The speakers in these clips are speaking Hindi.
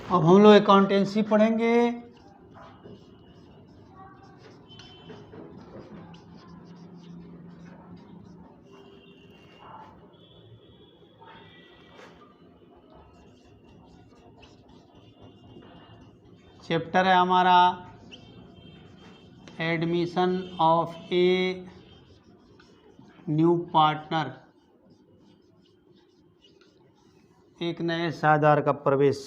अब हम लोग अकाउंटेंसी पढ़ेंगे। चैप्टर है हमारा admission of a new partner, एक नए साझेदार का प्रवेश।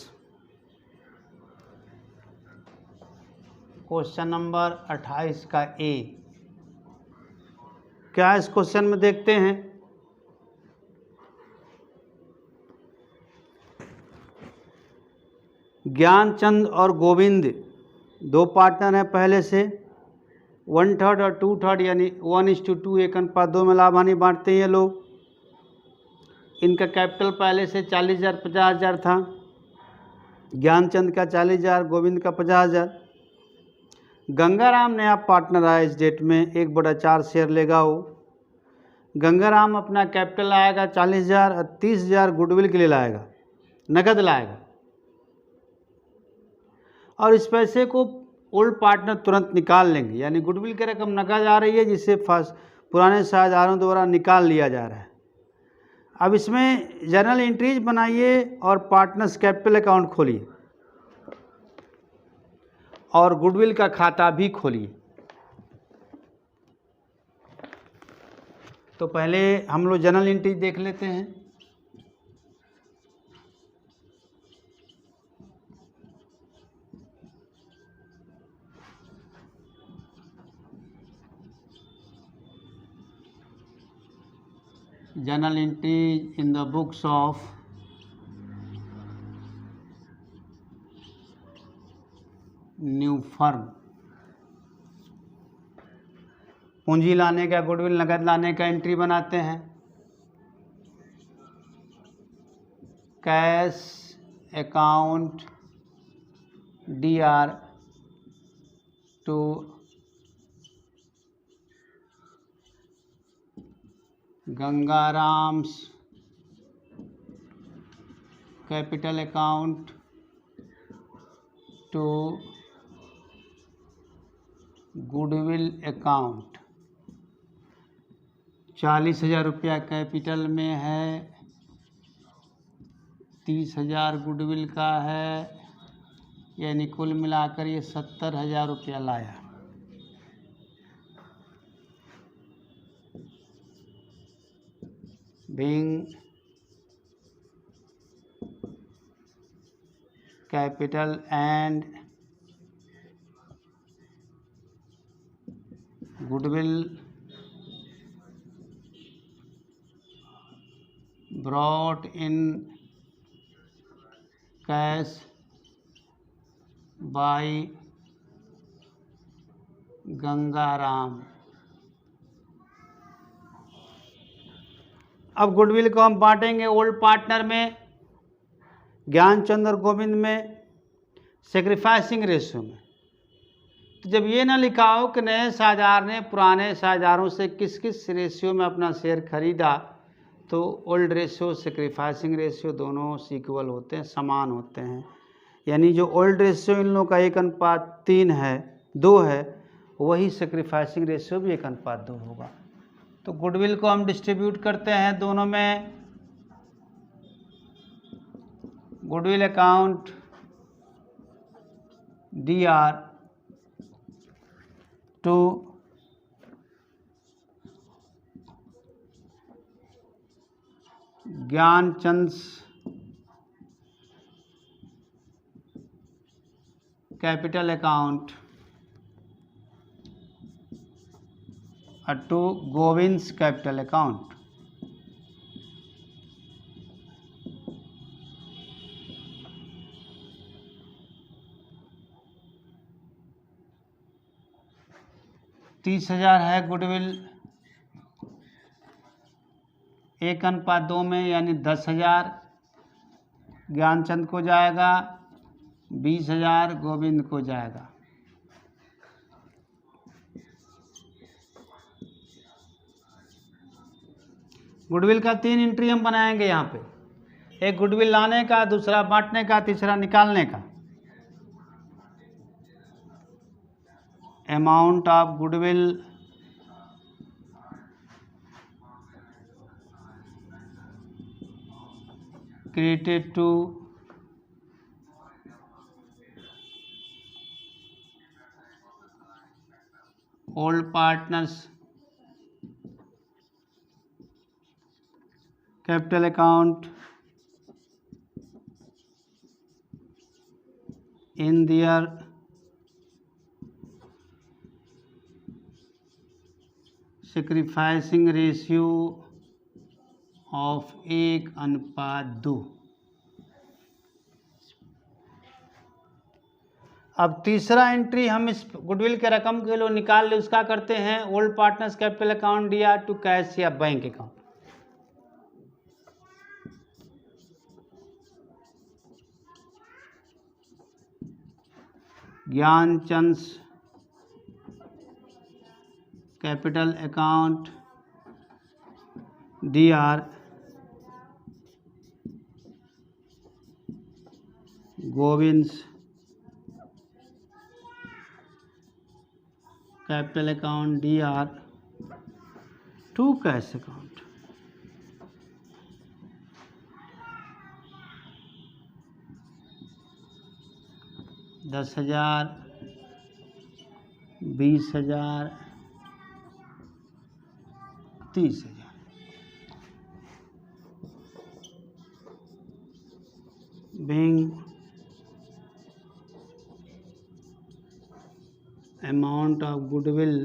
क्वेश्चन नंबर 28 का ए। क्या इस क्वेश्चन में देखते हैं। ज्ञानचंद और गोविंद दो पार्टनर हैं पहले से, 1/3 और 2/3 यानी 1:2 1:2 में लाभ हानि बांटते हैं ये लोग। इनका कैपिटल पहले से 40,000 50,000 था। ज्ञानचंद का 40,000, गोविंद का 50,000। गंगाराम नया पार्टनर आया इस डेट में, 1/4 शेयर लेगा वो। गंगाराम अपना कैपिटल लाएगा 40,000 और 30,000 गुडविल के लिए लाएगा, नकद लाएगा। और इस पैसे को ओल्ड पार्टनर तुरंत निकाल लेंगे, यानी गुडविल की रकम नकद आ रही है जिसे पुराने साझेदारों द्वारा निकाल लिया जा रहा है। अब इसमें जर्नल एंट्रीज बनाइए और पार्टनर्स कैपिटल अकाउंट खोलिए और गुडविल का खाता भी खोलिए। तो पहले हम लोग जर्नल एंट्री देख लेते हैं। Journal entry in the books of new firm. पूंजी लाने का, गुडविल नकद लाने का एंट्री बनाते हैं। Cash account DR to Gangaram's capital account to goodwill account. 40,000 रुपया कैपिटल में है, 30,000 गुडविल का है, यानी कुल मिलाकर ये 70,000 रुपया लाया। Being capital and goodwill brought in cash by Gangaram. अब गुडविल को हम बांटेंगे ओल्ड पार्टनर में, ज्ञानचंद और गोविंद में, सेक्रीफाइसिंग रेशियो में। तो जब ये ना लिखा हो कि नए साझेदार ने पुराने साझेदारों से किस किस रेशियो में अपना शेयर खरीदा, तो ओल्ड रेशियो सेक्रीफाइसिंग रेशियो दोनों इक्वल होते हैं, समान होते हैं। यानी जो ओल्ड रेशियो इन लोगों का 1:3 है, 2 है, वही सेक्रीफाइसिंग रेशियो भी 1:2 होगा। तो गुडविल को हम डिस्ट्रीब्यूट करते हैं दोनों में। Goodwill account DR to Gyanchand capital account to Govind's capital account. $30,000 है गुडविल, 1:2 में, यानी 10,000 ज्ञानचंद को जाएगा, 20,000 गोविंद को जाएगा। गुडविल का 3 एंट्री हम बनाएंगे यहाँ पे। एक गुडविल लाने का, दूसरा बांटने का, तीसरा निकालने का। Amount of goodwill created to old partners capital account in their sacrificing ratio of 1:2। अब तीसरा एंट्री हम इस गुडविल के रकम के लिए निकाल ले, उसका करते हैं ओल्ड पार्टनर्स कैपिटल अकाउंट दिया टू कैश या bank account. Gyanchand capital account DR Govind capital account DR to cash account. $10,000, $20,000, $30,000। being amount of goodwill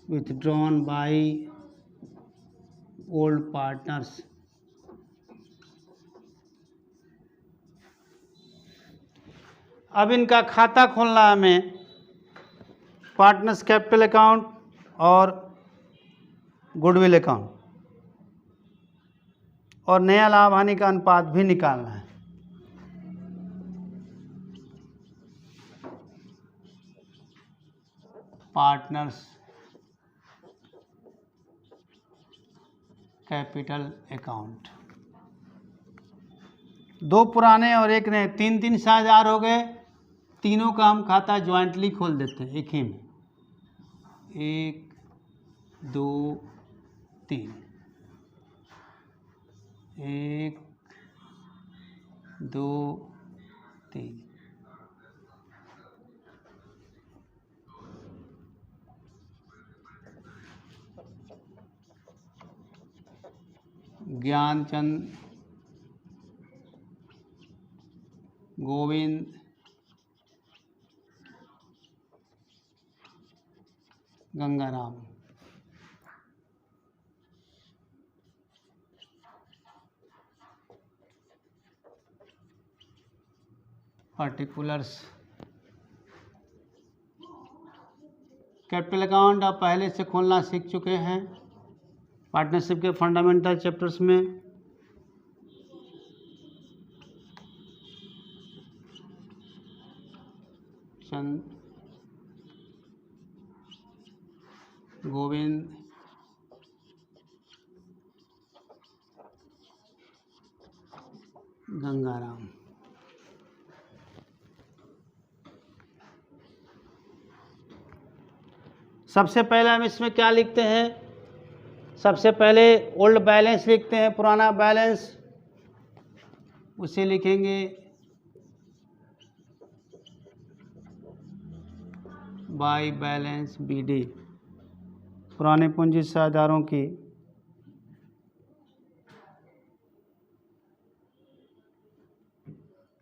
withdrawn by old partners अब इनका खाता खोलना हमें पार्टनर्स कैपिटल अकाउंट और गुडविल अकाउंट, और नया लाभ हानि का अनुपात भी निकालना है। पार्टनर्स कैपिटल अकाउंट, दो पुराने और एक नए, 3-3 साझेदार हो गए। तीनों का हम खाता ज्वाइंटली खोल देते हैं एक ही में। 1 2 3, 1 2 3। Gyanchand Govind Gangaram. Particulars capital account आप पहले से खोलना सीख चुके हैं पार्टनरशिप के फंडामेंटल चैप्टर्स में। चंद गोविंद गंगाराम। सबसे पहले हम इसमें क्या लिखते हैं? सबसे पहले ओल्ड बैलेंस लिखते हैं, पुराना बैलेंस, उसे लिखेंगे बाई बैलेंस BD, पुराने पूंजी साझेदारों की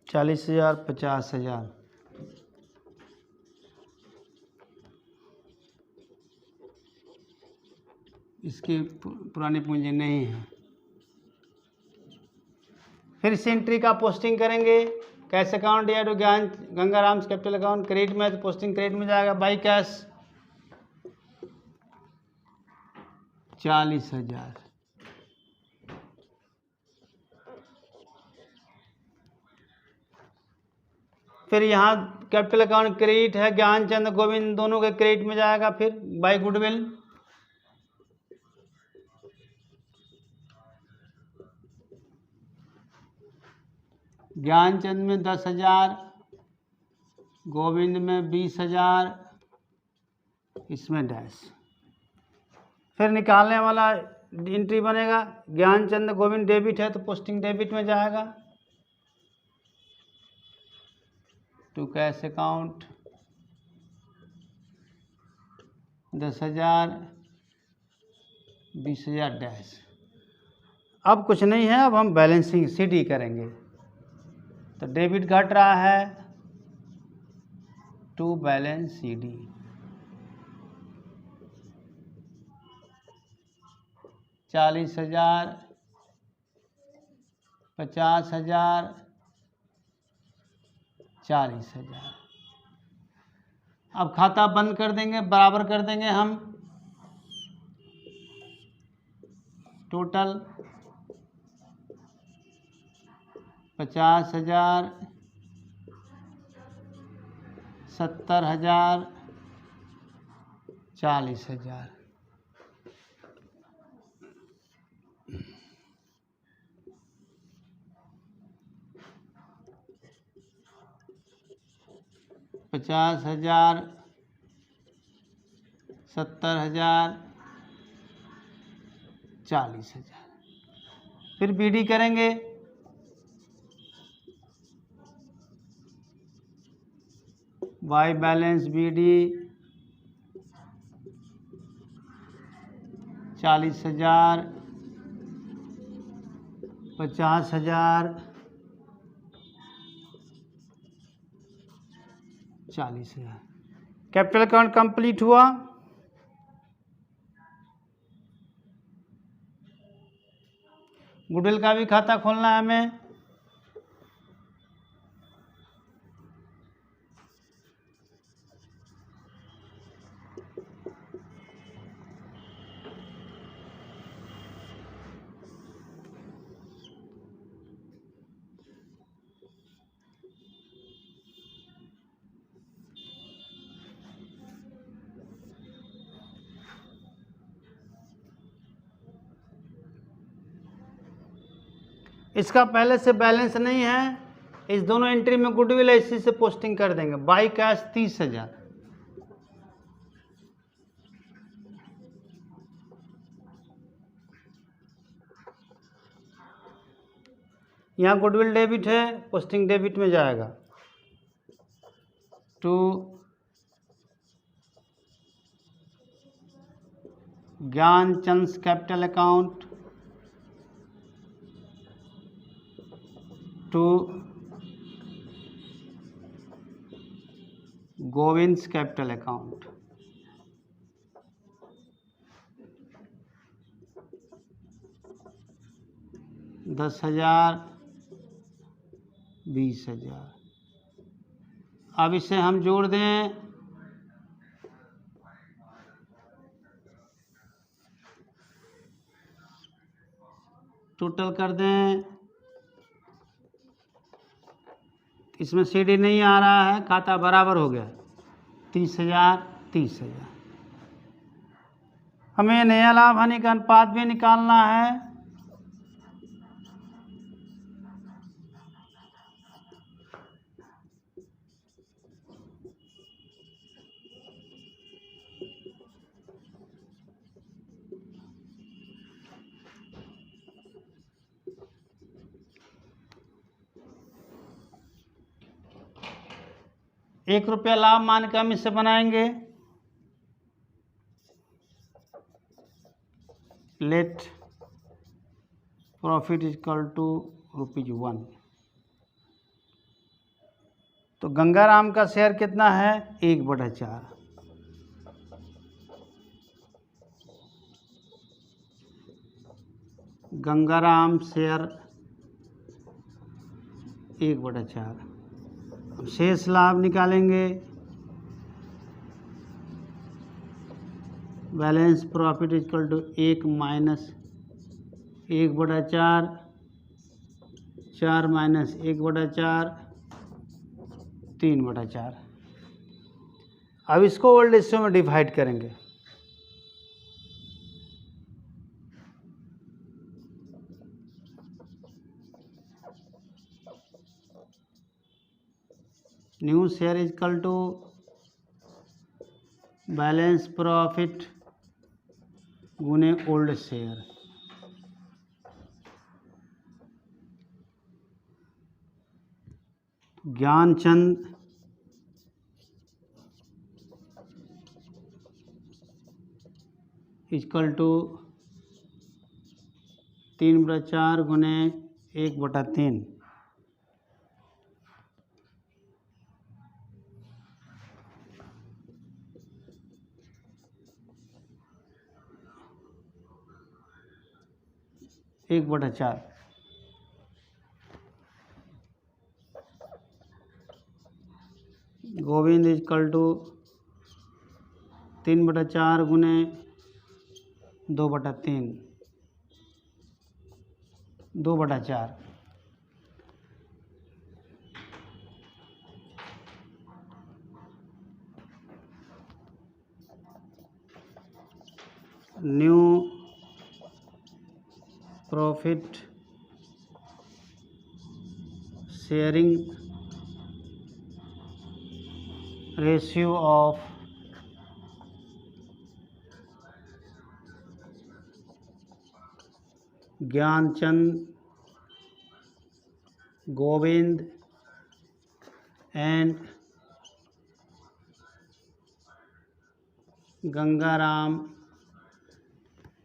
$40,000, $50,000। इसकी पुरानी पूंजी नहीं है। फिर इस एंट्री का पोस्टिंग करेंगे कैश अकाउंट या तो गंगाराम कैपिटल अकाउंट। क्रेडिट में तो पोस्टिंग क्रेडिट में जाएगा बाई कैश 40,000। फिर यहाँ कैपिटल अकाउंट क्रेडिट है, ज्ञानचंद गोविंद दोनों के क्रेडिट में जाएगा। फिर बाय गुडविल ज्ञानचंद में 10,000, गोविंद में 20,000, इसमें डैश। फिर निकालने वाला एंट्री बनेगा, ज्ञानचंद गोविंद डेबिट है तो पोस्टिंग डेबिट में जाएगा। To cash account 10,000, 20,000 dash. अब कुछ नहीं है, अब हम बैलेंसिंग सीडी करेंगे। तो डेबिट घट रहा है, टू बैलेंस सीडी। चालीस 40,000, 50,000, 40,000। अब खाता बंद कर देंगे, बराबर कर देंगे हम टोटल 50,000, 70,000, 40,000। पचास 50,000, 70,000, 40,000। फिर बीडी करेंगे, by balance BD 40,000, 50,000, 40,000। Capital account complete हुआ। गुडविल का भी खाता खोलना है हमें। इसका पहले से बैलेंस नहीं है, इस दोनों एंट्री में गुडविल है, इसी से पोस्टिंग कर देंगे। बाई कैश 30,000, यहाँ गुडविल डेबिट है, पोस्टिंग डेबिट में जाएगा। To Gyanchand capital account, to Govind's capital account. दस 10,000, 20,000। अब इसे हम जोड़ दें, टोटल कर दें। इसमें सीडी नहीं आ रहा है, खाता बराबर हो गया 30,000, 30,000। हमें नया लाभ हानि का अनुपात भी निकालना है। ₹1 लाभ मान के हम इससे बनाएंगे। Let profit equal to ₹1। तो गंगाराम का शेयर कितना है? 1/4। गंगाराम शेयर 1/4। अब शेष लाभ निकालेंगे। Balance profit equal to 1 minus 1/4, 4 minus 1/4, 3/4। अब इसको ओल्ड रेशियो में डिवाइड करेंगे। New share is equal to balance profit गुने old share. Gyanchand equal to 3/4 गुने 1/3। एक बटा चार। गोविंद इक्वल टू 3/4 गुने 2/3, 2/4। New profit sharing ratio of Gyanchand, Govind and Gangaram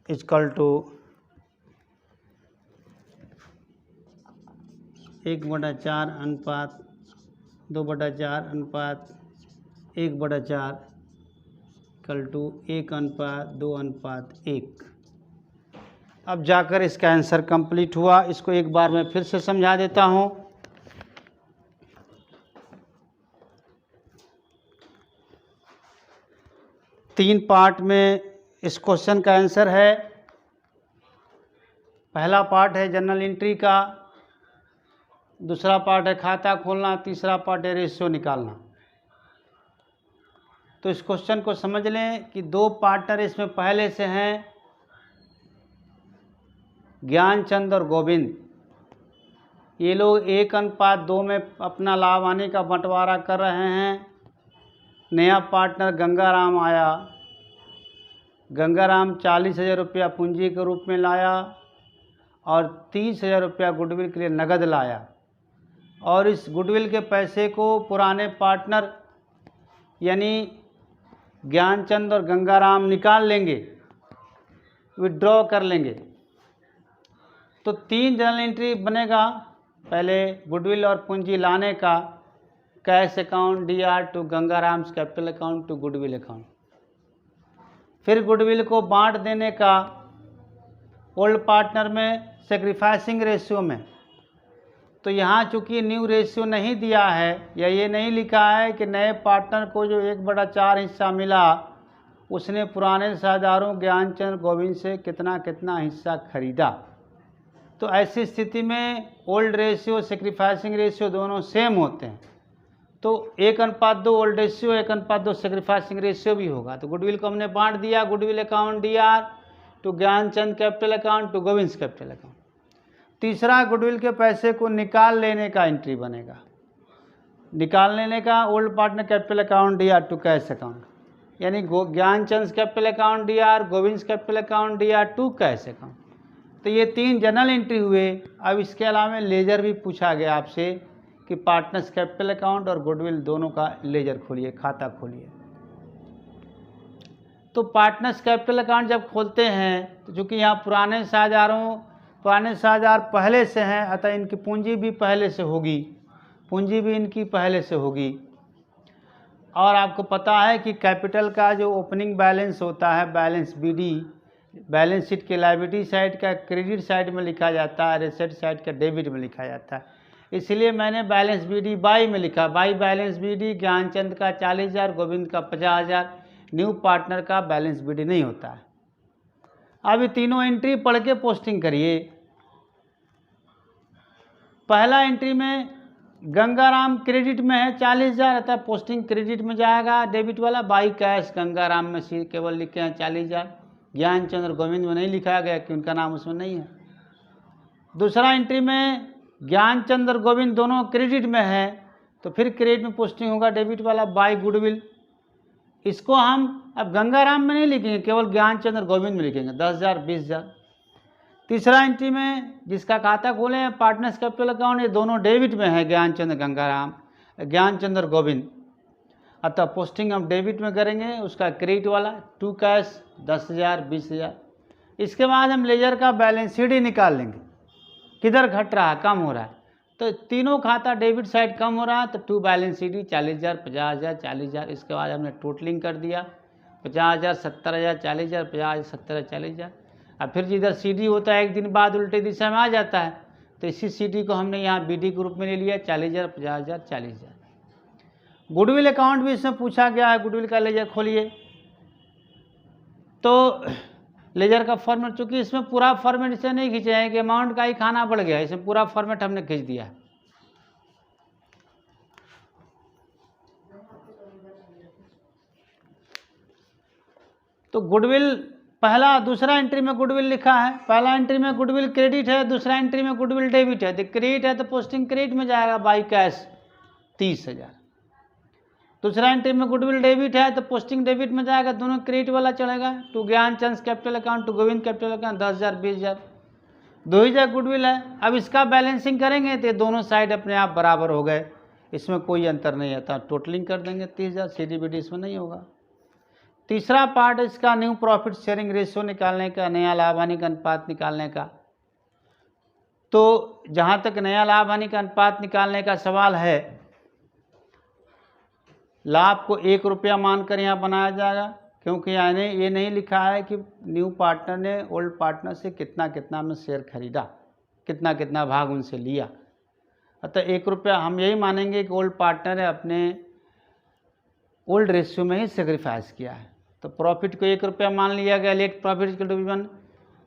equal to 1/4 अनुपात 2/4 अनुपात 1/4 इक्वल टू 1:2:1। अब जाकर इसका आंसर कंप्लीट हुआ। इसको एक बार मैं फिर से समझा देता हूँ। तीन पार्ट में इस क्वेश्चन का आंसर है। पहला पार्ट है जर्नल एंट्री का, दूसरा पार्ट है खाता खोलना, तीसरा पार्ट है रेशियो निकालना। तो इस क्वेश्चन को समझ लें कि दो पार्टनर इसमें पहले से हैं, ज्ञानचंद और गोविंद। ये लोग 1:2 में अपना लाभ आने का बंटवारा कर रहे हैं। नया पार्टनर गंगाराम आया। गंगाराम 40,000 रुपया पूंजी के रूप में लाया और 30,000 रुपया गुडविल के लिए नगद लाया। और इस गुडविल के पैसे को पुराने पार्टनर यानी ज्ञानचंद और गंगाराम निकाल लेंगे, विड्रॉ कर लेंगे। तो 3 जर्नल एंट्री बनेगा। पहले गुडविल और पूंजी लाने का, cash account DR to Gangaram's capital account to goodwill account. फिर गुडविल को बांट देने का ओल्ड पार्टनर में सेक्रीफाइसिंग रेशियो में। तो यहाँ चूंकि न्यू रेशियो नहीं दिया है या ये नहीं लिखा है कि नए पार्टनर को जो 1/4 हिस्सा मिला उसने पुराने साझेदारों ज्ञानचंद गोविंद से कितना कितना हिस्सा खरीदा। तो ऐसी स्थिति में ओल्ड रेशियो सेक्रीफाइसिंग रेशियो दोनों सेम होते हैं। तो 1:2 ओल्ड रेशियो 1:2 सेक्रीफाइसिंग रेशियो भी होगा। तो गुडविल को हमने बांट दिया, goodwill account DR to Gyanchand capital account to Govind capital account. तीसरा गुडविल के पैसे को निकाल लेने का एंट्री बनेगा। निकाल लेने का old partner capital account DR to cash account, यानी Gyanchand capital account DR, Govind capital account DR to cash account. तो ये 3 जर्नल एंट्री हुए। अब इसके अलावा लेजर भी पूछा गया आपसे कि पार्टनर्स कैपिटल अकाउंट और गुडविल दोनों का लेजर खोलिए, खाता खोलिए। तो पार्टनर्स कैपिटल अकाउंट जब खोलते हैं तो चूँकि यहाँ पुराने साझेदार पहले से हैं, अतः इनकी पूंजी भी पहले से होगी, पूंजी भी इनकी पहले से होगी। और आपको पता है कि कैपिटल का जो ओपनिंग बैलेंस होता है, बैलेंस BD, बैलेंस शीट के लायबिलिटी साइड का क्रेडिट साइड में लिखा जाता है, एसेट साइड का डेबिट में लिखा जाता है। इसलिए मैंने बैलेंस BD बाई में लिखा। बाई बैलेंस BD ज्ञानचंद का 40,000, गोविंद का 50,000। न्यू पार्टनर का बैलेंस BD नहीं होता है। अब ये तीनों एंट्री पढ़ के पोस्टिंग करिए। पहला एंट्री में गंगाराम क्रेडिट में है 40,000, अतः पोस्टिंग क्रेडिट में जाएगा डेबिट वाला। बाई कैश गंगाराम में केवल लिखे हैं 40,000, ज्ञानचंद्र गोविंद में नहीं लिखा गया कि उनका नाम उसमें नहीं है। दूसरा एंट्री में ज्ञानचंद्र गोविंद दोनों क्रेडिट में है, तो फिर क्रेडिट में पोस्टिंग होगा डेबिट वाला बाई गुडविल। इसको हम अब गंगाराम में नहीं लिखेंगे, केवल ज्ञानचंद्र गोविंद में लिखेंगे 10,000 20,000। तीसरा एंट्री में जिसका खाता खोले हैं पार्टनर्स कैपिटल अकाउंट, ये दोनों डेबिट में है, ज्ञानचंद्र गोविंद, अतः पोस्टिंग हम डेबिट में करेंगे, उसका क्रेडिट वाला टू कैश 10,000 20,000। इसके बाद हम लेजर का बैलेंस शीट ही निकाल लेंगे, किधर घट रहा है, कम हो रहा है, तो तीनों खाता डेबिट साइड कम हो रहा है, तो टू बैलेंस शीट ही 40,000 50,000 40,000। इसके बाद हमने टोटलिंग कर दिया 50,000 70,000 40,000 50,000 70,000 40,000। अब फिर जिधर CD होता है एक दिन बाद उल्टे दिशा में आ जाता है, तो इसी CD को हमने यहाँ BD के रूप में ले लिया 40,000 50,000 40,000। गुडविल अकाउंट भी इसमें पूछा गया है, गुडविल का लेजर खोलिए, तो लेजर का फॉर्मेट, चूंकि इसमें पूरा फॉर्मेट इसे नहीं खींचे हैं कि अमाउंट का ही खाना पड़ गया, इसमें पूरा फॉर्मेट हमने खींच दिया है। तो गुडविल पहला दूसरा एंट्री में गुडविल लिखा है, पहला एंट्री में गुडविल क्रेडिट है, दूसरा एंट्री में गुडविल डेबिट है। तो क्रेडिट है तो पोस्टिंग क्रेडिट में जाएगा बाई कैश 30,000। दूसरा एंट्री में गुडविल डेबिट है तो पोस्टिंग डेबिट में जाएगा, दोनों क्रेडिट वाला चलेगा, to Gyanchand capital account to Govind capital account 10,000 20,000। 2,000 goodwill है। अब इसका बैलेंसिंग करेंगे तो दोनों साइड अपने आप बराबर हो गए, इसमें कोई अंतर नहीं आता, टोटलिंग कर देंगे 30,000, CDBD इसमें नहीं होगा। तीसरा पार्ट इसका न्यू प्रॉफिट शेयरिंग रेशियो निकालने का, नया लाभ हानि का अनुपात निकालने का। तो जहाँ तक नया लाभ हानि का अनुपात निकालने का सवाल है, लाभ को 1 रुपया मानकर यहाँ बनाया जाएगा, क्योंकि यानी ये नहीं लिखा है कि न्यू पार्टनर ने ओल्ड पार्टनर से कितना कितना में शेयर खरीदा, कितना कितना भाग उनसे लिया, अतः 1 रुपया हम यही मानेंगे कि ओल्ड पार्टनर ने अपने ओल्ड रेशियो में ही सेक्रीफाइस किया है। तो प्रॉफिट को 1 रुपया मान लिया गया, late profit equal to V1।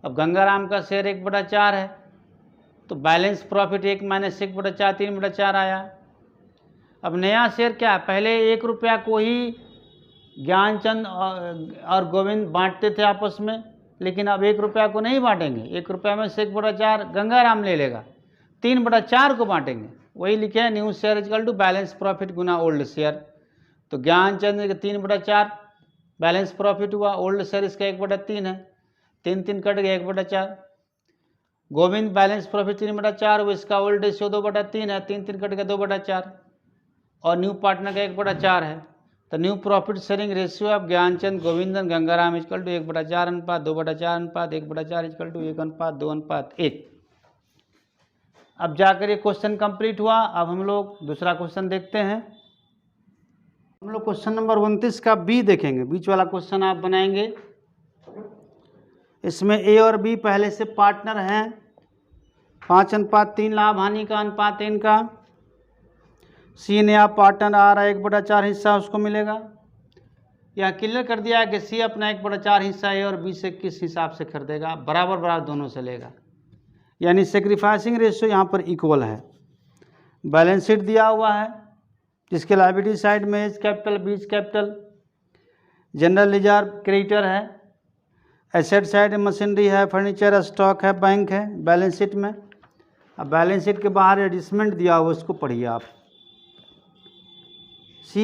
अब गंगाराम का शेयर 1/4 है, तो बैलेंस प्रॉफिट 1 माइनस 1/4 3/4 आया। अब नया शेयर क्या है, पहले 1 रुपया को ही ज्ञानचंद और गोविंद बांटते थे आपस में, लेकिन अब 1 रुपया को नहीं बांटेंगे, 1 रुपया में से 1/4 गंगाराम ले लेगा, 3/4 को बांटेंगे। वही लिखे हैं new share equal to balance profit गुना ओल्ड शेयर। तो ज्ञानचंद का 3/4 बैलेंस प्रॉफिट हुआ, ओल्ड शेयर इसका 1/3 है, 3 कट गया 1/4। गोविंद बैलेंस प्रॉफिट 3/4 हुआ, इसका ओल्ड रेशियो 2/3 है, 3 कट गया 2/4, और न्यू पार्टनर का 1/4 है। तो न्यू प्रॉफिट शेयरिंग रेशियो अब ज्ञानचंद गोविंदन गंगाराम इक्वल टू 1/4 अनुपात 2/4 अनुपात 1/4 इक्वल टू 1:2:1। अब जाकर ये क्वेश्चन कंप्लीट हुआ। अब हम लोग दूसरा क्वेश्चन देखते हैं। हम लोग क्वेश्चन नंबर 29 का B देखेंगे, बीच वाला क्वेश्चन आप बनाएंगे। इसमें A और B पहले से पार्टनर हैं, 5:3 लाभ हानि का अनुपात इनका। C नया पार्टनर आ रहा है, 1/4 हिस्सा उसको मिलेगा। यह क्लियर कर दिया है कि C अपना 1/4 हिस्सा A और B से किस हिसाब से खरीदेगा, बराबर बराबर दोनों से लेगा, यानी सेक्रीफाइसिंग रेशियो यहाँ पर इक्वल है। बैलेंस शीट दिया हुआ है, जिसके लायबिलिटी साइड में A's capital B's capital, general reserve creditor है, एसेट साइड में मशीनरी है, फर्नीचर स्टॉक है, बैंक है बैलेंस शीट में। अब बैलेंस शीट के बाहर एडजस्टमेंट दिया हुआ, उसको पढ़िए आप। C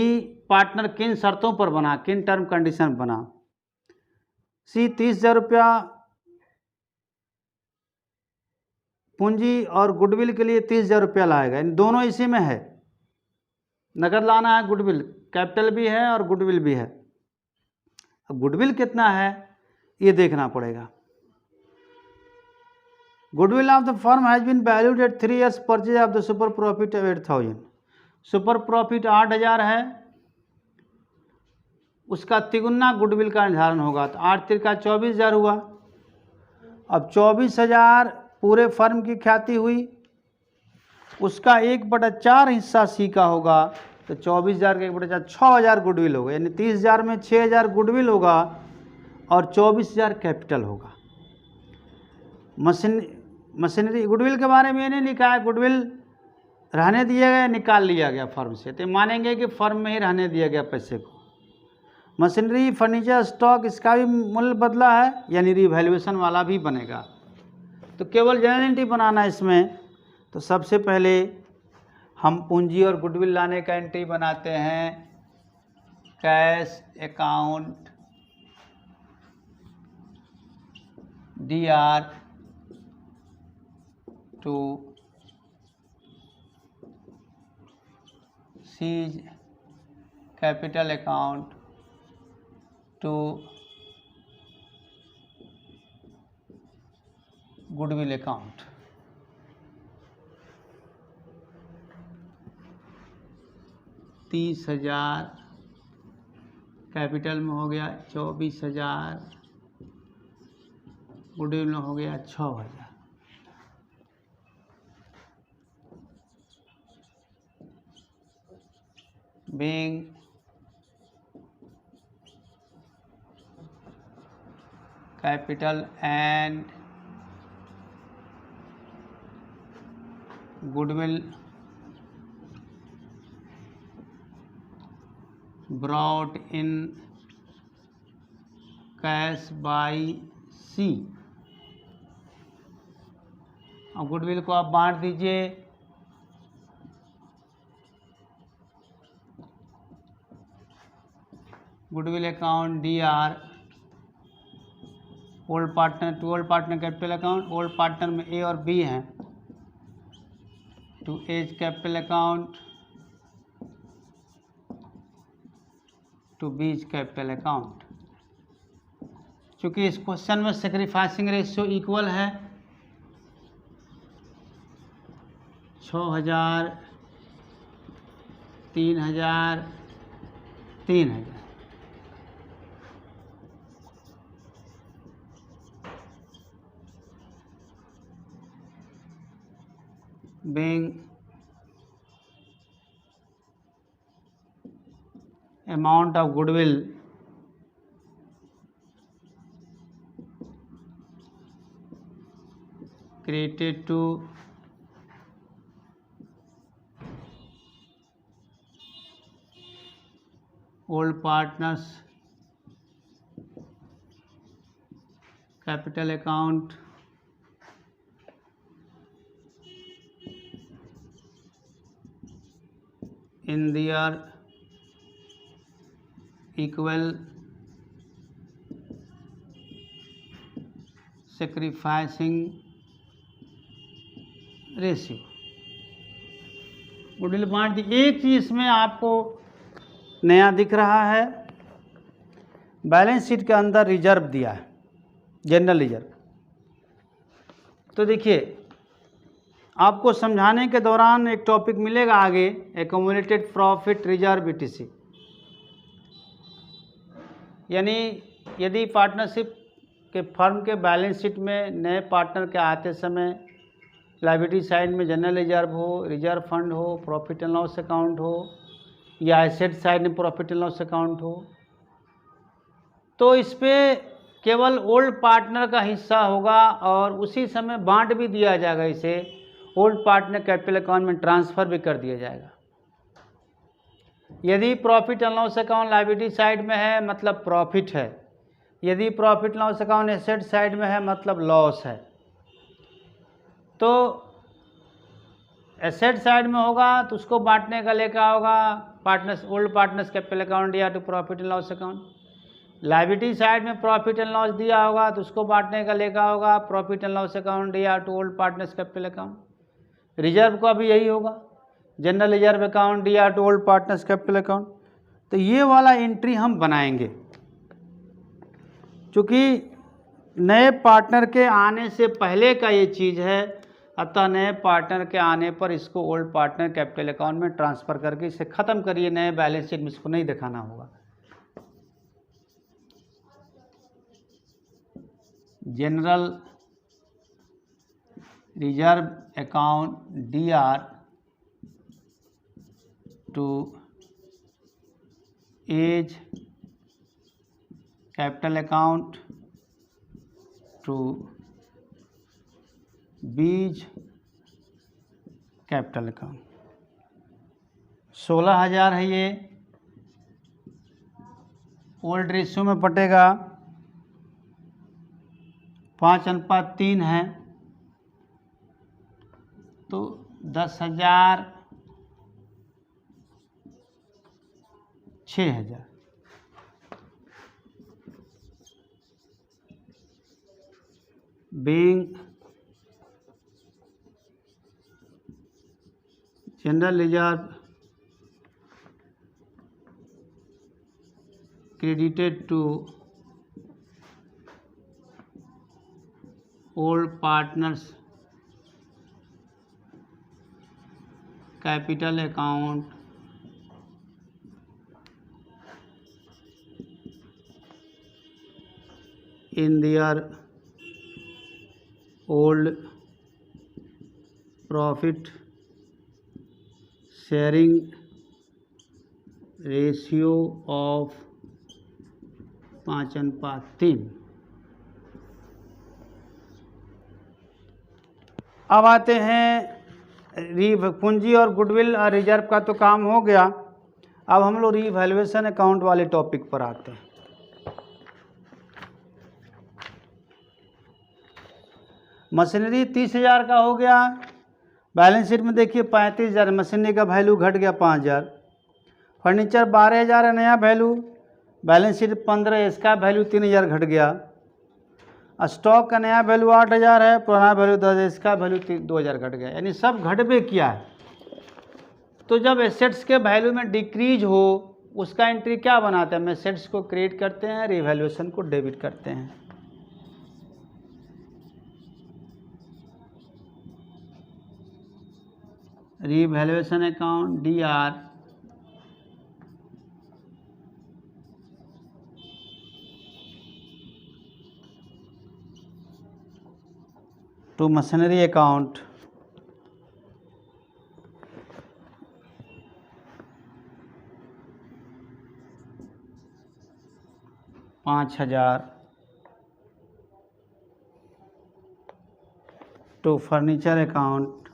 पार्टनर किन शर्तों पर बना, किन टर्म कंडीशन बना। C 30,000 रुपया पूंजी और गुडविल के लिए 30,000 रुपया लाएगा, इन दोनों इसी में है। नकद लाना है, गुडविल कैपिटल भी है और गुडविल भी है। अब गुडविल कितना है ये देखना पड़ेगा। Goodwill of the firm has been valued at 3 years purchase of the super profit of 8,000। Super profit 8,000 है, उसका तिगुना गुडविल का निर्धारण होगा, तो 8 तिरका 24,000 हुआ। अब 24,000 पूरे फर्म की ख्याति हुई, उसका 1/4 हिस्सा C का होगा, तो 24,000 का 1/4 6,000 गुडविल होगा, यानी 30,000 में 6,000 गुडविल होगा और 24,000 कैपिटल होगा। मशीनरी गुडविल के बारे में ये नहीं लिखा है, गुडविल रहने दिया गया, निकाल लिया गया फर्म से, तो मानेंगे कि फर्म में ही रहने दिया गया पैसे को। मशीनरी, फर्नीचर, स्टॉक, इसका भी मूल्य बदला है, यानी रिवैल्यूएशन वाला भी बनेगा। तो केवल जनरल एंट्री बनाना है इसमें। तो सबसे पहले हम पूंजी और गुडविल लाने का एंट्री बनाते हैं। Cash account DR to C's capital account to goodwill account. $30,000 capital में हो गया, 24,000 गुडविल में हो गया, 6,000। being capital and goodwill brought in cash by C। अब गुडविल को आप बांट दीजिए। Goodwill account DR old partner to old partner capital account. Old partner में A और B हैं, to A's capital account to B's capital account. चूँकि इस क्वेश्चन में सेक्रीफाइसिंग रेशियो इक्वल है, 6,000, 3,000, 3,000। being amount of goodwill created to old partners capital account in their equal sacrificing ratio. Goodwill बांट दी। एक चीज इसमें आपको नया दिख रहा है, बैलेंस शीट के अंदर रिजर्व दिया है, जनरल रिजर्व। तो देखिए, आपको समझाने के दौरान एक टॉपिक मिलेगा आगे, एक्यूमुलेटेड प्रॉफिट रिजर्व ETC। यानी यदि पार्टनरशिप के फर्म के बैलेंस शीट में नए पार्टनर के आते समय लायबिलिटी साइड में जनरल रिजर्व हो, रिजर्व फंड हो, प्रॉफिट एंड लॉस अकाउंट हो, या एसेट साइड में प्रॉफिट एंड लॉस अकाउंट हो, तो इस पर केवल ओल्ड पार्टनर का हिस्सा होगा और उसी समय बांट भी दिया जाएगा। इसे ओल्ड पार्टनर कैपिटल अकाउंट में ट्रांसफ़र भी कर दिया जाएगा। यदि profit and loss account liability side में है मतलब प्रॉफिट है, यदि profit loss account asset side में है मतलब लॉस है। तो एसेट साइड में होगा तो उसको बांटने का लेखा होगा partners old partners capital account या to profit and loss account. Liability side में प्रॉफिट एंड लॉस दिया होगा तो उसको बांटने का लेखा होगा प्रॉफिट एंड लॉस अकाउंट या to old partners capital account. Reserve का भी यही होगा, जनरल रिजर्व अकाउंट या to old partners capital account. तो ये वाला एंट्री हम बनाएंगे, क्योंकि नए पार्टनर के आने से पहले का ये चीज़ है, अतः नए पार्टनर के आने पर इसको ओल्ड पार्टनर कैपिटल अकाउंट में ट्रांसफ़र करके इसे ख़त्म करिए, नए बैलेंस शीट में इसको नहीं दिखाना होगा। General reserve account DR to A's capital account to B's capital account. 16,000 है ये, ओल्ड रेशियो में पटेगा 5:3 है, तो 10,000 6,000। being general reserve credited to old partners capital account in their old profit sharing ratio of 5:3। अब आते हैं पूंजी और गुडविल और रिजर्व का तो काम हो गया। अब हम लोग रीवैल्यूएशन अकाउंट वाले टॉपिक पर आते हैं। मशीनरी 30,000 का हो गया, बैलेंस शीट में देखिए 35,000, मशीनरी का वैल्यू घट गया 5,000। फर्नीचर 12,000 है नया वैल्यू, बैलेंस शीट 15, इसका वैल्यू 3,000 घट गया। स्टॉक का नया वैल्यू 8,000 है, पुराना वैल्यू 10, इसका वैल्यू 2,000 घट गया, यानी सब घटबे किया है। तो जब एसेट्स के वैल्यू में डिक्रीज हो उसका एंट्री क्या बनाते हैं, हम एसेट्स को क्रिएट करते हैं, रिवैल्यूएशन को डेबिट करते हैं। Revaluation account DR to machinery account $5,000 to furniture account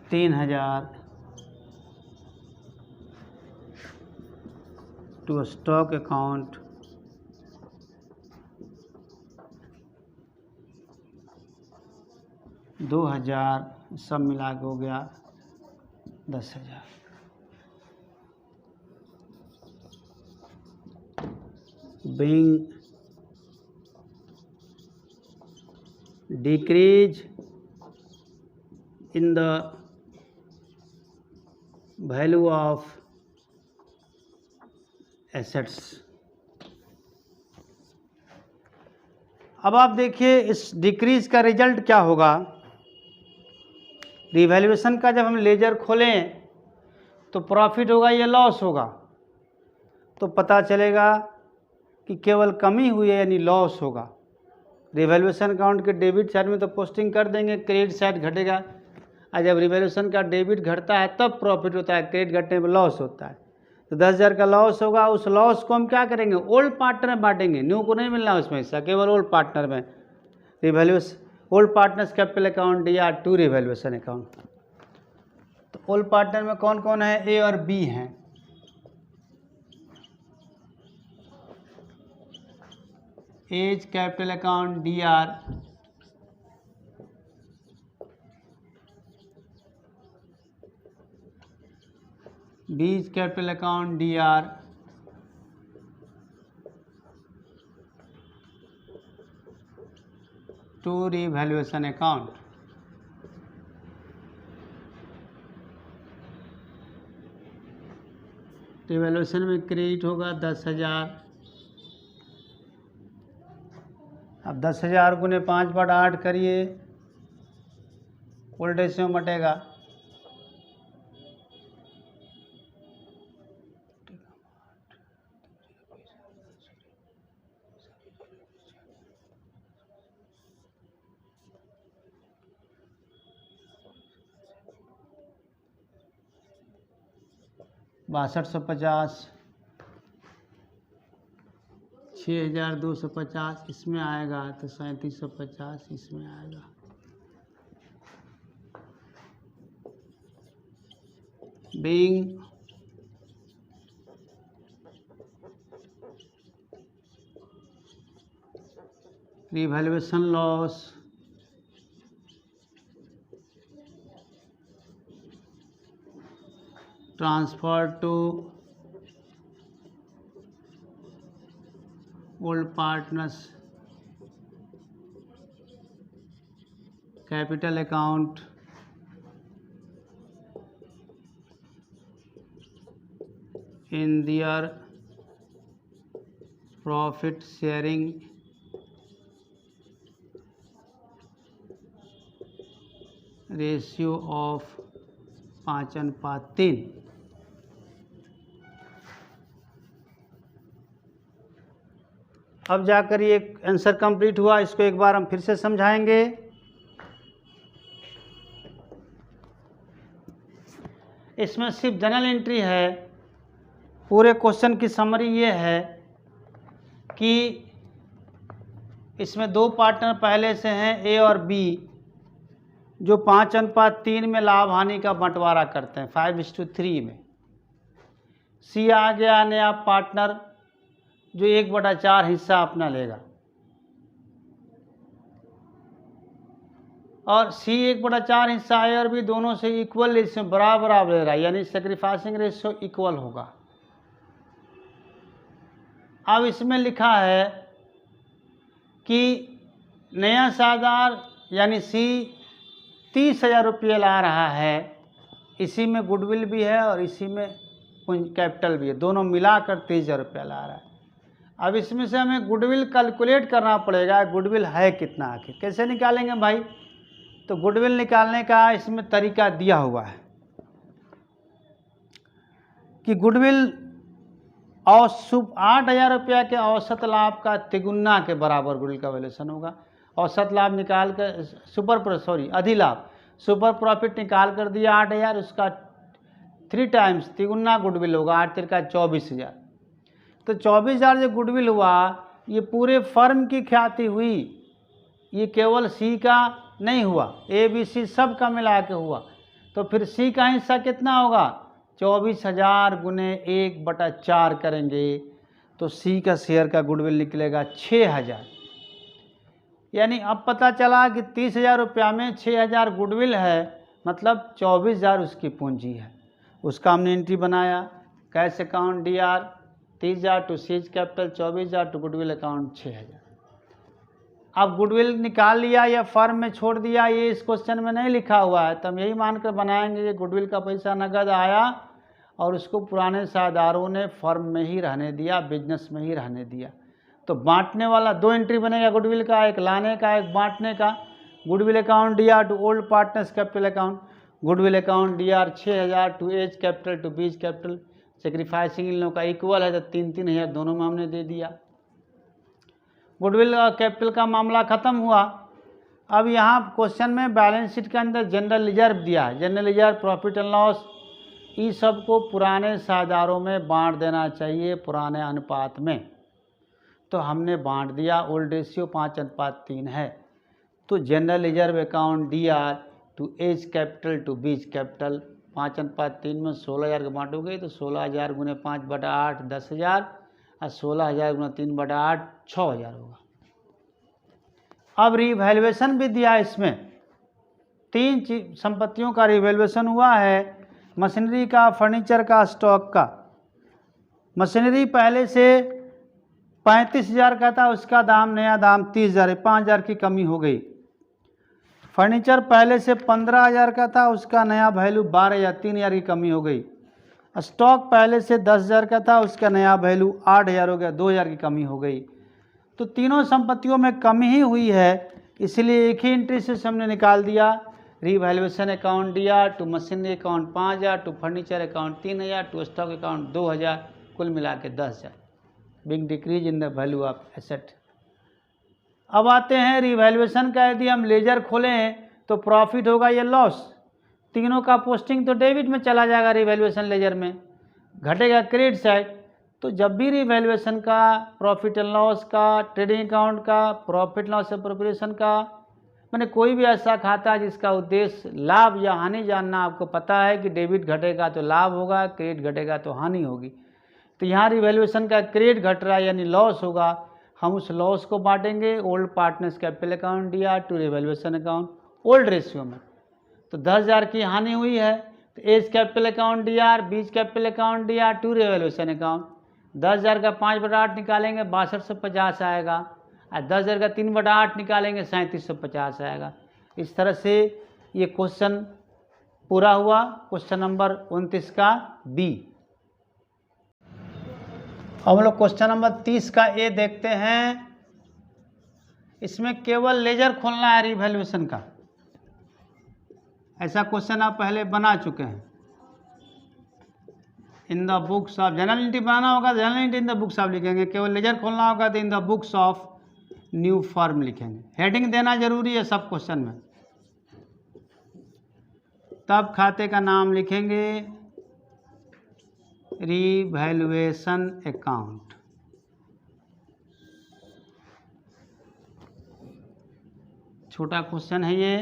$3,000 to stock account $2,000, सब मिला के हो गया 10,000। being decrease in the value of assets। अब आप देखिए इस डिक्रीज का रिजल्ट क्या होगा। रिवैल्यूएशन का जब हम लेजर खोलें तो प्रॉफिट होगा या लॉस होगा, तो पता चलेगा कि केवल कमी हुई है यानी लॉस होगा। रिवैल्यूएशन अकाउंट के डेबिट साइड में तो पोस्टिंग कर देंगे, क्रेडिट साइड घटेगा, और जब रिवैल्यूएशन का डेबिट घटता है तब प्रॉफिट होता है, क्रेडिट घटने में लॉस होता है। तो 10,000 का लॉस होगा, उस लॉस को हम क्या करेंगे, ओल्ड पार्टनर में बांटेंगे, न्यू को नहीं मिलना उसमें हिस्सा, केवल ओल्ड पार्टनर में। Revaluation old partners capital account DR to revaluation account. तो ओल्ड पार्टनर में कौन कौन है, A और B हैं। A's capital account DR, B's capital account DR, to revaluation account. Revaluation में क्रेडिट होगा 10,000। अब 10,000 गुने 5/8 करिए, ओल्ड रेशियो मटेगा। $6250, 6250 इसमें आएगा, तो 3750 इसमें आएगा। Being revaluation loss transfer to old partners capital account in their profit sharing ratio of 5:3। अब जाकर ये आंसर कंप्लीट हुआ। इसको एक बार हम फिर से समझाएंगे। इसमें सिर्फ जनरल एंट्री है। पूरे क्वेश्चन की समरी ये है कि इसमें दो पार्टनर पहले से हैं, ए और बी, जो 5:3 में लाभ हानि का बंटवारा करते हैं, 5:3 में। सी आ गया नया पार्टनर जो 1/4 हिस्सा अपना लेगा, और सी 1/4 हिस्सा है और भी दोनों से इक्वल रेशियो बराबर ले रहा है, यानी सेक्रीफाइसिंग रेशियो इक्वल होगा। अब इसमें लिखा है कि नया साझेदार यानी सी 30,000 रुपये ला रहा है। इसी में गुडविल भी है और इसी में कैपिटल भी है, दोनों मिलाकर 30,000 रुपया ला रहा है। अब इसमें से हमें गुडविल कैलकुलेट करना पड़ेगा, गुडविल है कितना आखिर। कैसे निकालेंगे भाई? तो गुडविल निकालने का इसमें तरीका दिया हुआ है कि गुडविल 8,000 रुपया के औसत लाभ का तिगुना के बराबर गुडविल का वैल्यूएशन होगा। औसत लाभ निकाल कर अधिलाभ सुपर प्रॉफिट निकाल कर दिया 8,000, उसका 3 टाइम्स तिगुना गुडविल होगा, 8 तिरका 24,000। तो 24,000 जो गुडविल हुआ, ये पूरे फर्म की ख्याति हुई, ये केवल सी का नहीं हुआ, ए बी सी सब का मिला के हुआ। तो फिर सी का हिस्सा कितना होगा? 24,000 गुने 1/4 करेंगे तो सी का शेयर का गुडविल निकलेगा 6,000। यानी अब पता चला कि 30,000 रुपया में 6,000 गुडविल है, मतलब 24,000 उसकी पूंजी है। उसका हमने एंट्री बनाया, cash account DR 30,000 to C's capital 24,000 to goodwill account 6,000। अब गुडविल निकाल लिया या फर्म में छोड़ दिया, ये इस क्वेश्चन में नहीं लिखा हुआ है, तो हम यही मानकर बनाएंगे कि गुडविल का पैसा नगद आया और उसको पुराने साझेदारों ने फर्म में ही रहने दिया, बिजनेस में ही रहने दिया। तो बांटने वाला 2 एंट्री बनेगा गुडविल का, एक लाने का एक बांटने का। Goodwill account DR to old partners capital account, goodwill account DR 6,000 to A's capital to B's capital. Sacrificing इन लोगों का इक्वल है, तो 3-3 दोनों में हमने दे दिया। गुडविल और कैपिटल का मामला खत्म हुआ। अब यहाँ क्वेश्चन में बैलेंस शीट के अंदर जनरल रिजर्व दिया है, general reserve, profit and loss, इस सब को पुराने साझेदारों में बांट देना चाहिए पुराने अनुपात में। तो हमने बांट दिया, ओल्ड रेशियो 5:3 है। तो general reserve account DR to A's capital to B's capital 5:3 में 16,000 के बांटोगे तो 16,000 गुने 5/8 10,000 और 16,000 गुना 3/8 6,000 होगा। अब रिवैल्यूएशन भी दिया, इसमें 3 संपत्तियों का रिवैल्यूएशन हुआ है, मशीनरी का, फर्नीचर का, स्टॉक का। मशीनरी पहले से 35,000 का था, उसका दाम नया दाम 30,000 है, 5,000 की कमी हो गई। फर्नीचर पहले से 15,000 का था, उसका नया वैल्यू 12,000, 3,000 की कमी हो गई। स्टॉक पहले से 10,000 का था, उसका नया वैल्यू 8,000 हो गया, 2,000 की कमी हो गई। तो तीनों संपत्तियों में कमी ही हुई है, इसलिए एक ही एंट्री से हमने निकाल दिया। Revaluation account DR to machinery account 5,000 to furniture account 3,000 to stock account 2,000, कुल मिला के 10,000। Being decrease in the value of asset. अब आते हैं रिवैल्यूएशन का। यदि हम लेजर खोलें तो प्रॉफिट होगा या लॉस? तीनों का पोस्टिंग तो डेबिट में चला जाएगा रिवैल्यूएशन लेजर में, घटेगा क्रेडिट साइड। तो जब भी रिवैल्यूएशन का, प्रॉफिट एंड लॉस का, ट्रेडिंग अकाउंट का, प्रॉफिट लॉस अप्रोप्रिएशन का, मैंने कोई भी ऐसा खाता है जिसका उद्देश्य लाभ या हानि जानना, आपको पता है कि डेबिट घटेगा तो लाभ होगा, क्रेडिट घटेगा तो हानि होगी। तो यहाँ रिवैल्यूएशन का क्रेडिट घट रहा है यानी लॉस होगा, हम उस लॉस को बांटेंगे old partners capital account DR to revaluation account old ratio में। तो 10,000 की हानि हुई है तो A's capital account DR, B's capital account DR to revaluation account. 10,000 का 5/8 निकालेंगे 6250 आएगा, और 10,000 का 3/8 निकालेंगे 3750 आएगा। इस तरह से ये क्वेश्चन पूरा हुआ, क्वेश्चन नंबर 29 का बी। अब हम लोग क्वेश्चन नंबर 30 का ए देखते हैं। इसमें केवल लेजर खोलना है रिवैल्यूएशन का। ऐसा क्वेश्चन आप पहले बना चुके हैं। In the books of, general entry बनाना होगा तो general entry in the books of लिखेंगे, केवल लेजर खोलना होगा तो in the books of new firm heading. हेडिंग देना जरूरी है सब क्वेश्चन में। तब खाते का नाम लिखेंगे रिवैल्यूएशन अकाउंट। छोटा क्वेश्चन है ये।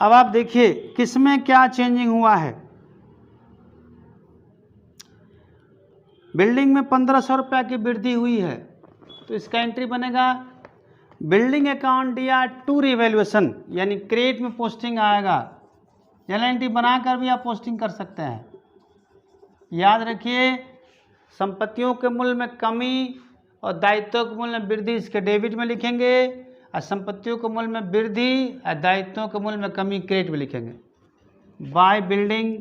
अब आप देखिए किसमें क्या चेंजिंग हुआ है। बिल्डिंग में 1500 रुपया की वृद्धि हुई है तो इसका एंट्री बनेगा building account DR to revaluation, यानी क्रेडिट में पोस्टिंग आएगा। जनरल एंट्री बनाकर भी आप पोस्टिंग कर सकते हैं। याद रखिए संपत्तियों के मूल्य में कमी और दायित्वों के मूल्य में वृद्धि इसके डेबिट में लिखेंगे, और संपत्तियों के मूल्य में वृद्धि और दायित्वों के मूल्य में कमी क्रेडिट में लिखेंगे। बाय बिल्डिंग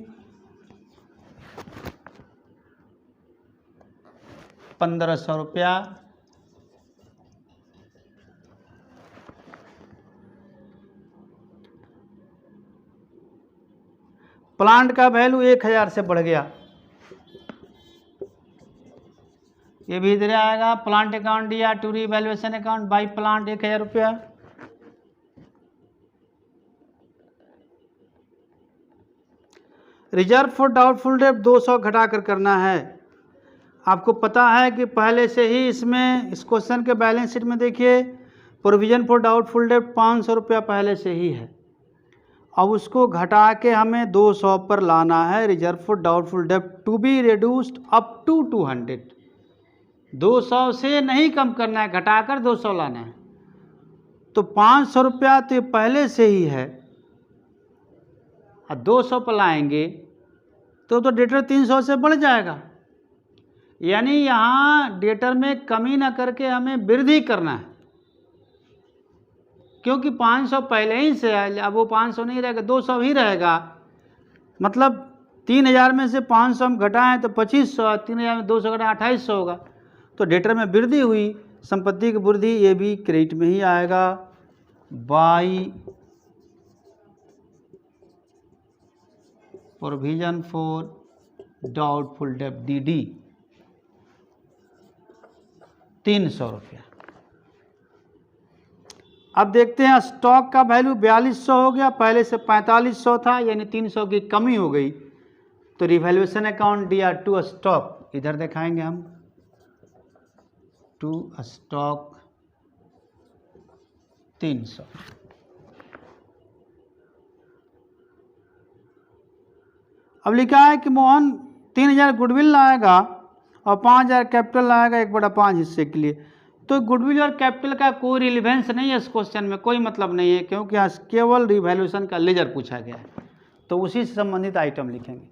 1500 रुपया, प्लांट का वैल्यू 1000 से बढ़ गया, ये भी इधर आएगा। प्लांट अकाउंट दिया to revaluation account by plant 1000 रुपया। रिजर्व फॉर डाउटफुल डेट 200 घटा कर करना है। आपको पता है कि पहले से ही इसमें इस क्वेश्चन के बैलेंस शीट में देखिए प्रोविजन फॉर डाउटफुल डेट 500 रुपया पहले से ही है। अब उसको घटा के हमें 200 पर लाना है। Reserve for doubtful debt to be reduced up to 200, 200 से नहीं कम करना है, घटाकर 200 लाना है। तो 500 रुपया तो पहले से ही है, और 200 पर लाएंगे तो डेटर 300 से बढ़ जाएगा। यानी यहाँ डेटर में कमी ना करके हमें वृद्धि करना है, क्योंकि 500 पहले ही से है। अब वो 500 नहीं रहेगा, 200 ही रहेगा। मतलब 3000 में से 500 हम घटाएं तो 2500, 3000 में 200 घटाएं 2800 होगा। तो डेटर में वृद्धि हुई, संपत्ति की वृद्धि, ये भी क्रेडिट में ही आएगा by provision for doubtful date DD 300 रुपया। अब देखते हैं स्टॉक का वैल्यू 4200 हो गया, पहले से 4500 था, यानी 300 की कमी हो गई। तो रिवैल्यूएशन अकाउंट दिया टू स्टॉक, इधर दिखाएंगे हम टू स्टॉक 300। अब लिखा है कि मोहन 3000 गुडविल लाएगा और 5000 कैपिटल लाएगा 1/5 हिस्से के लिए। तो गुडविल और कैपिटल का कोई रिलेवेंस नहीं है इस क्वेश्चन में, कोई मतलब नहीं है, क्योंकि यहाँ केवल रिवैल्यूएशन का लेजर पूछा गया है। तो उसी से संबंधित आइटम लिखेंगे।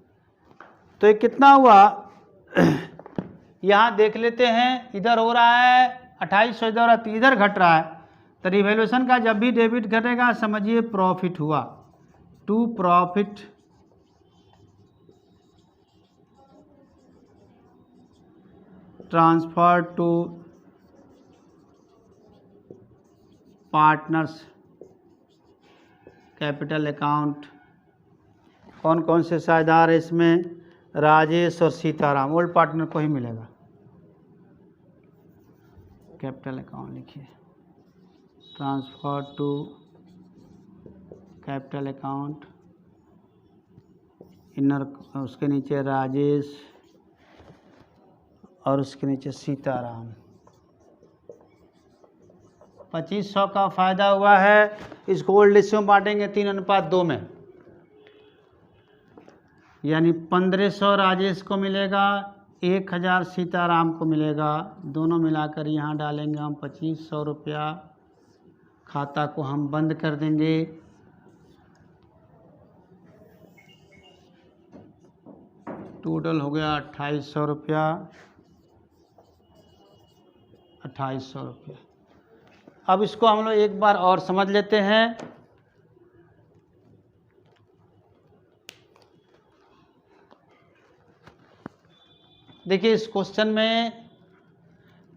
तो ये कितना हुआ यहाँ देख लेते हैं। इधर हो रहा है 2800, इधर घट रहा है। तो रिवैल्यूएशन का जब भी डेबिट घटेगा समझिए प्रॉफिट हुआ, to profit transfer to partners capital account. कौन कौन से साझेदार है इसमें? राजेश और सीताराम, ओल्ड पार्टनर को ही मिलेगा। कैपिटल अकाउंट लिखिए, ट्रांसफर टू कैपिटल अकाउंट, इनर उसके नीचे राजेश और उसके नीचे सीताराम। 2500 का फायदा हुआ है। इसको ओल्ड रेशियो में बांटेंगे 3:2 में, यानी 1500 राजेश को मिलेगा, 1000 सीताराम को मिलेगा। दोनों मिलाकर यहाँ डालेंगे हम 2500 रुपया। खाता को हम बंद कर देंगे। टोटल हो गया 2800 रुपया, 2800 रुपया। अब इसको हम लोग एक बार और समझ लेते हैं। देखिए, इस क्वेश्चन में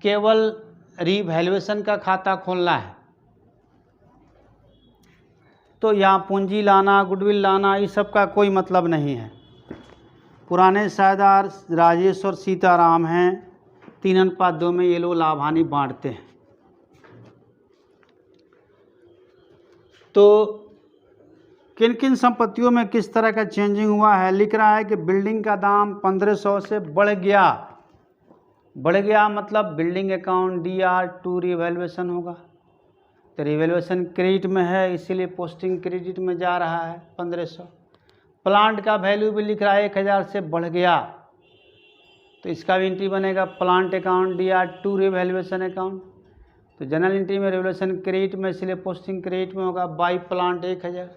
केवल रीवैल्यूएशन का खाता खोलना है, तो यहाँ पूंजी लाना, गुडविल लाना, इस सब का कोई मतलब नहीं है। पुराने साझेदार राजेश और सीताराम हैं। 3:2 में ये लोग लाभ हानि बांटते हैं। तो किन किन संपत्तियों में किस तरह का चेंजिंग हुआ है? लिख रहा है कि बिल्डिंग का दाम 1500 से बढ़ गया। बढ़ गया मतलब बिल्डिंग अकाउंट DR2 रिवैल्यूएशन होगा। तो रिवैल्यूएशन क्रेडिट में है, इसीलिए पोस्टिंग क्रेडिट में जा रहा है 1500। प्लांट का वैल्यू भी लिख रहा है 1000 से बढ़ गया, तो इसका भी एंट्री बनेगा plant account DR2 revaluation account. तो जनरल एंट्री में रिवैल्यूएशन क्रेडिट में, इसलिए पोस्टिंग क्रेडिट में होगा। By plant 1000।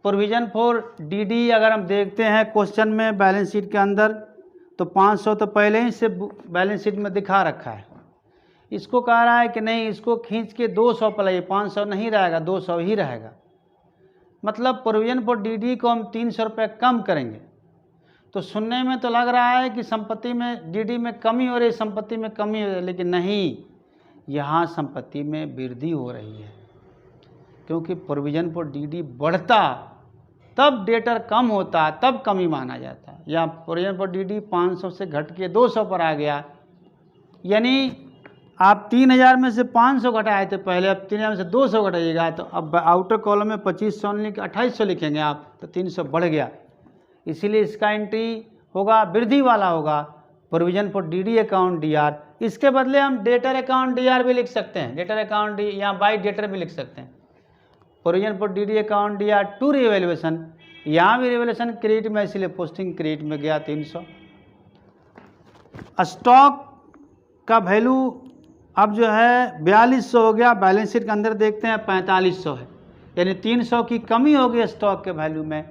Provision for DD अगर हम देखते हैं क्वेश्चन में बैलेंस शीट के अंदर, तो 500 तो पहले ही से बैलेंस शीट में दिखा रखा है। इसको कह रहा है कि नहीं, इसको खींच के 200 पर लाइए, 500 नहीं रहेगा, 200 ही रहेगा। मतलब प्रोविजन फॉर DD को हम 300 रुपये कम करेंगे। तो सुनने में तो लग रहा है कि संपत्ति में DD में कमी हो रही, संपत्ति में कमी हो रही, लेकिन नहीं, यहाँ संपत्ति में वृद्धि हो रही है। क्योंकि प्रोविजन फॉर DD बढ़ता तब डेटर कम होता, तब कमी माना जाता है। या प्रोविजन फॉर DD 500 से घट के 200 पर आ गया, यानी आप 3000 में से 500 घटाए थे पहले, अब 3000 में से 200 घटाइएगा, तो अब आउटर कॉलम में 2500 लिख 2800 लिखेंगे आप, तो 300 बढ़ गया। इसीलिए इसका एंट्री होगा वृद्धि वाला होगा, provision for DD account DR। इसके बदले हम डेटर अकाउंट DR भी लिख सकते हैं, डेटर अकाउंट या बाई डेटर भी लिख सकते हैं। Provision for DD account DR2 revaluation, यहाँ भी रिवैल्यूएशन क्रेडिट में, इसलिए पोस्टिंग क्रेडिट में गया 300। स्टॉक का वैल्यू अब जो है 4200 हो गया। बैलेंस शीट के अंदर देखते हैं 4500 है, यानी 300 की कमी हो गई स्टॉक के वैल्यू में।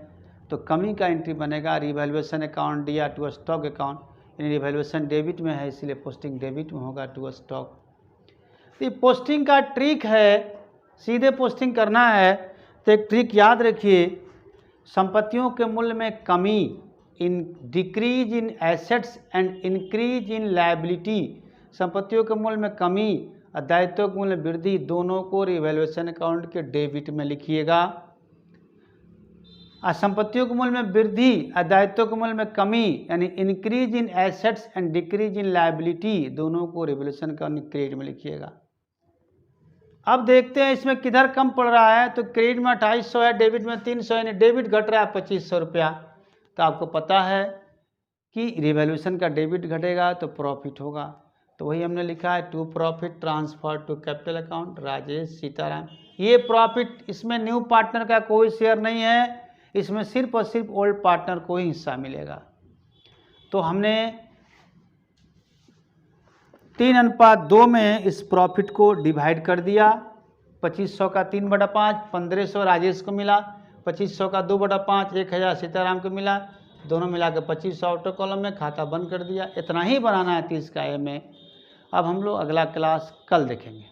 तो कमी का एंट्री बनेगा revaluation account DR to stock account, यानी रिवैल्यूएशन डेबिट में है, इसलिए पोस्टिंग डेबिट में होगा टू स्टॉक। ये पोस्टिंग का ट्रिक है, सीधे पोस्टिंग करना है। तो एक ट्रिक याद रखिए, संपत्तियों के मूल्य में कमी, in decrease in assets and increase in liability, संपत्तियों के मूल्य में कमी और दायित्वों के मूल्य में वृद्धि, दोनों को रिवैल्यूएशन अकाउंट के डेबिट में लिखिएगा। और संपत्तियों के मूल्य में वृद्धि और दायित्वों के मूल्य में कमी, यानी increase in assets and decrease in liability, दोनों को रिवैल्यूएशन अकाउंट क्रेडिट में लिखिएगा। अब देखते हैं इसमें किधर कम पड़ रहा है। तो क्रेडिट में 2800 है, डेबिट में 300, यानी डेबिट घट रहा है 2500 रुपया। तो आपको पता है कि रिवैल्यूएशन का डेबिट घटेगा तो प्रॉफिट होगा, तो वही हमने लिखा है to profit transfer to capital account Rajesh Sitaram. ये प्रॉफिट, इसमें न्यू पार्टनर का कोई शेयर नहीं है, इसमें सिर्फ और सिर्फ ओल्ड पार्टनर को ही हिस्सा मिलेगा। तो हमने 3:2 में इस प्रॉफिट को डिवाइड कर दिया। 2500 का 3/5, 1500 राजेश को मिला, 2500 का 2/5, 1000 सीताराम को मिला, दोनों मिलाकर 2500 आउटर कॉलम में, खाता बंद कर दिया। इतना ही बनाना है 30 का ए में। अब हम लोग अगला क्लास कल देखेंगे।